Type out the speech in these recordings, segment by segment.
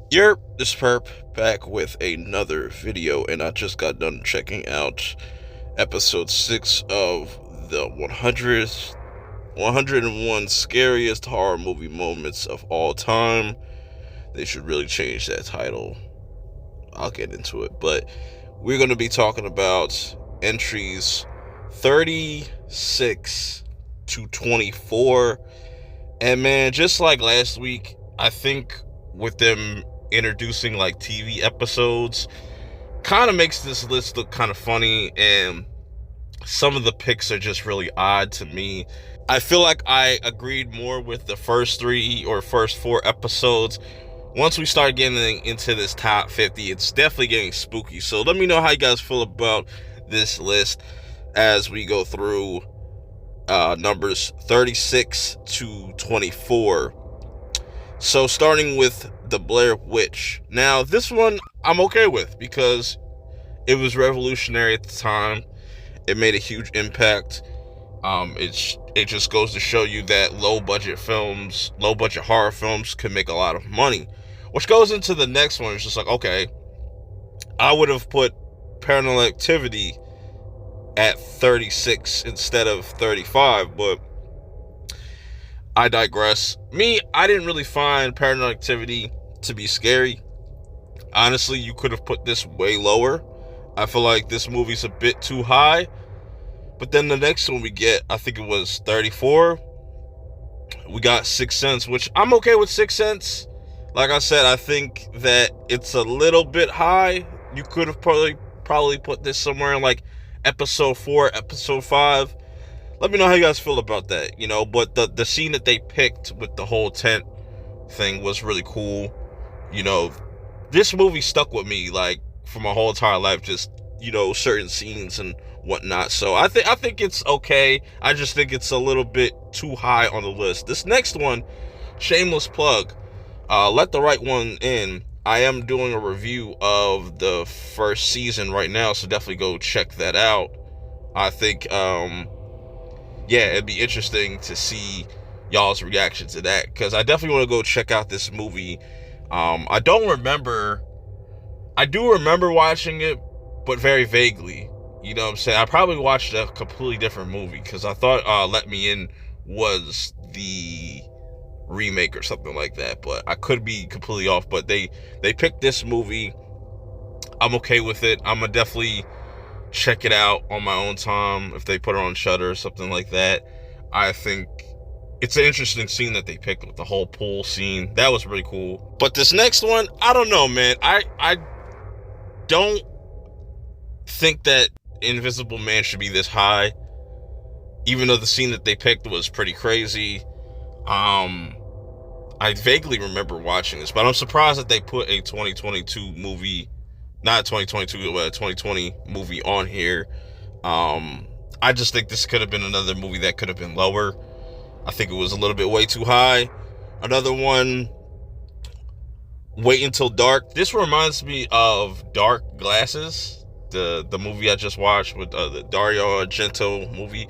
Yerp, this perp back with another video, and I just got done checking out episode 6 of the 101 scariest horror movie moments of all time. They should really change that title. I'll get into it, but we're going to be talking about entries 36 to 24. And man, just like last week, I think with them introducing like TV episodes kind of makes this list look kind of funny, and some of the picks are just really odd to me. I feel like I agreed more with the first 4 episodes. Once we start getting into this top 50, it's definitely getting spooky. So let me know how you guys feel about this list as we go through numbers 36 to 24. So starting with the Blair Witch. Now, this one I'm okay with because it was revolutionary at the time. It made a huge impact. It just goes to show you that low budget horror films can make a lot of money. Which goes into the next one. It's just like, okay, I would have put Paranormal Activity at 36 instead of 35, but I digress. I didn't really find Paranormal Activity to be scary. Honestly, you could have put this way lower. I feel like this movie's a bit too high. But then the next one we get, I think it was 34. We got Sixth Sense, which I'm okay with Sixth Sense. Like I said, I think that it's a little bit high. You could have probably put this somewhere in like episode 4, episode 5. Let me know how you guys feel about that, but the scene that they picked with the whole tent thing was really cool. This movie stuck with me like for my whole entire life, just, certain scenes and whatnot. So I think it's okay. I just think it's a little bit too high on the list. This next one, shameless plug, let the right one in. I am doing a review of the first season right now, so definitely go check that out. I think it'd be interesting to see y'all's reaction to that, because I definitely want to go check out this movie. I do remember watching it, but very vaguely. You know what I'm saying? I probably watched a completely different movie, because I thought Let Me In was the remake or something like that, but I could be completely off. But they picked this movie. I'm okay with it. I'm gonna definitely check it out on my own time if they put it on Shudder or something like that. I think it's an interesting scene that they picked with the whole pool scene. That was really cool. But this next one, I don't know, man. I don't think that Invisible Man should be this high, even though the scene that they picked was pretty crazy. I vaguely remember watching this, but I'm surprised that they put a 2022 movie, not 2022, but a 2020 movie on here. I just think this could have been another movie that could have been lower. I think it was a little bit way too high. Another one, Wait Until Dark. This reminds me of Dark Glasses, the movie I just watched with the Dario Argento movie.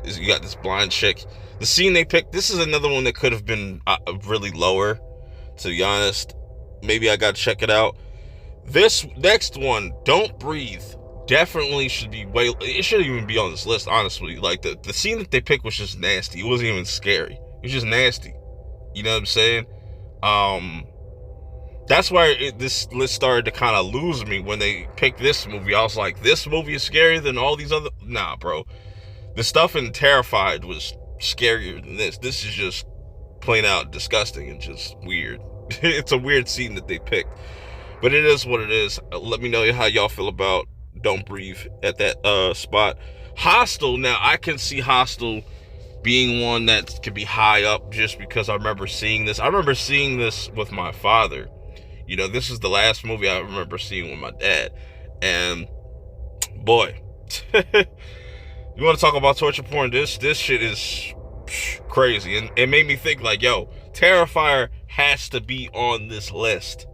You got this blind chick. The scene they picked, this is another one that could have been really lower, to be honest. Maybe I gotta check it out. This next one, Don't Breathe, definitely should be it shouldn't even be on this list, honestly. Like, the scene that they picked was just nasty. It wasn't even scary. It was just nasty. You know what I'm saying? That's why this list started to kind of lose me when they picked this movie. I was like, this movie is scarier than all these other... Nah, bro. The stuff in Terrified was scarier than this. This is just plain out disgusting and just weird. It's a weird scene that they picked, but it is what it is. Let me know how y'all feel about Don't Breathe at that spot. Hostel. Now, I can see Hostel being one that could be high up just because I remember seeing this. I remember seeing this with my father. This is the last movie I remember seeing with my dad. And boy, you want to talk about torture porn? This shit is crazy. And it made me think like, yo, Terrifier has to be on this list,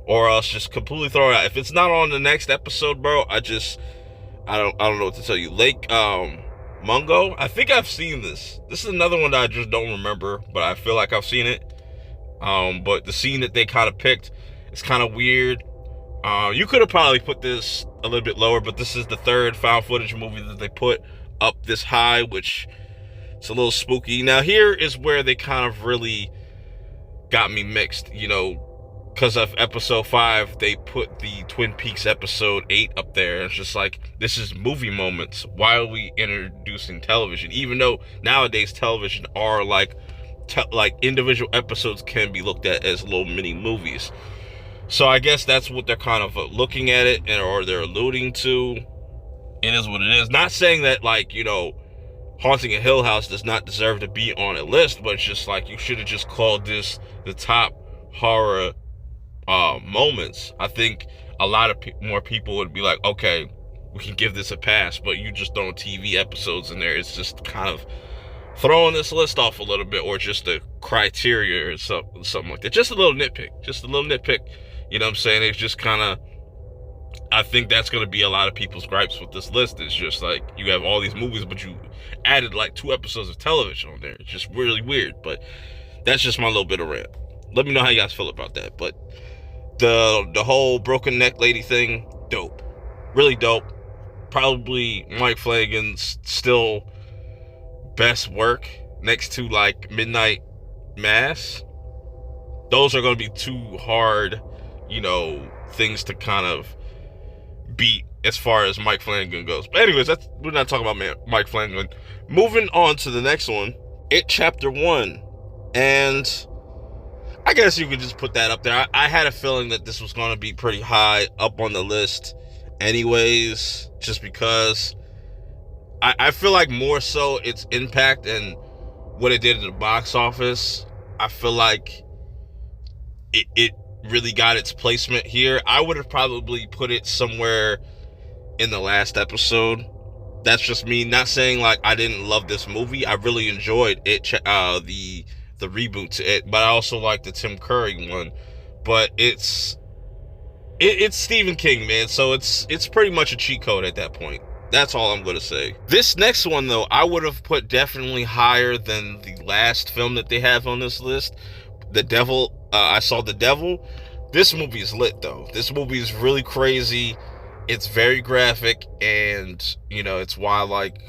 or else just completely throw it out. If it's not on the next episode, bro, I don't know what to tell you. Lake Mungo, I think I've seen this. This is another one that I just don't remember, but I feel like I've seen it. But the scene that they kind of picked is kind of weird. You could have probably put this a little bit lower, but this is the third found footage movie that they put up this high, which it's a little spooky. Now here is where they kind of really got me mixed, because of episode 5, they put the Twin Peaks episode 8 up there, and it's just like, this is movie moments. Why are we introducing television? Even though nowadays television are like individual episodes can be looked at as little mini movies. So I guess that's what they're kind of looking at it, or they're alluding to. It is what it is. Not saying that, Haunting a Hill House does not deserve to be on a list, but it's just like, you should have just called this the top horror moments. I think a lot of more people would be like, okay, we can give this a pass, but you just throwing TV episodes in there. It's just kind of throwing this list off a little bit, or just a criteria or something like that. Just a little nitpick. You know what I'm saying? It's just kind of, I think that's going to be a lot of people's gripes with this list. It's just like, you have all these movies, but you added like 2 episodes of television on there. It's just really weird, but that's just my little bit of rant. Let me know how you guys feel about that. But the whole broken neck lady thing, dope. Really dope. Probably Mike Flanagan's still best work, next to like Midnight Mass. Those are going to be 2 hard, things to kind of beat as far as Mike Flanagan goes. But anyways, we're not talking about Mike Flanagan. Moving on to the next one, It Chapter 1. And I guess you could just put that up there. I had a feeling that this was going to be pretty high up on the list anyways, just because I feel like more so its impact and what it did in the box office, I feel like it really got its placement here. I would have probably put it somewhere in the last episode. That's just me. Not saying like I didn't love this movie. I really enjoyed it, the reboot to it, but I also like the Tim Curry one. But it's Stephen King, man, so it's pretty much a cheat code at that point. That's all I'm gonna say. This next one though, I would have put definitely higher than the last film that they have on this list, The Devil. I Saw the Devil. This movie is lit though. This movie is really crazy. It's very graphic, and it's why I like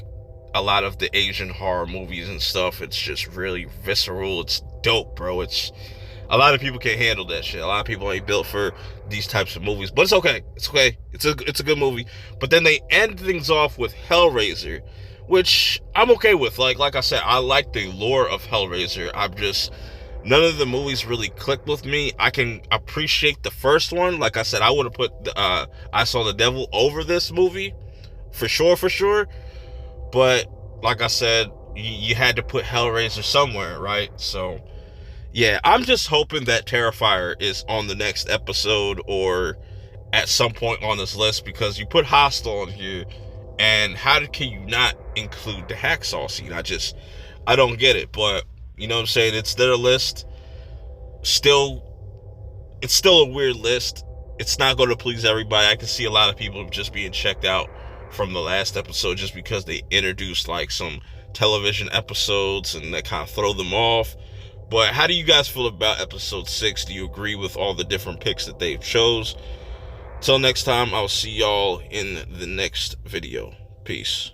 a lot of the Asian horror movies and stuff. It's just really visceral. It's dope, bro. It's a lot of people can't handle that shit. A lot of people ain't built for these types of movies, but it's okay. It's okay. It's a good movie. But then they end things off with Hellraiser, which I'm okay with. Like I said, I like the lore of Hellraiser. None of the movies really clicked with me. I can appreciate the first one. Like I said, I would have put I Saw the Devil over this movie for sure. But like I said, you had to put Hellraiser somewhere, right? So yeah, I'm just hoping that Terrifier is on the next episode or at some point on this list, because you put Hostel on here, and how can you not include the hacksaw scene? I don't get it. But you know what I'm saying? It's their list. It's still a weird list. It's not going to please everybody. I can see a lot of people just being checked out from the last episode just because they introduced like some television episodes and that kind of throw them off. But how do you guys feel about episode 6? Do you agree with all the different picks that they've chose? Till next time, I'll see y'all in the next video. Peace.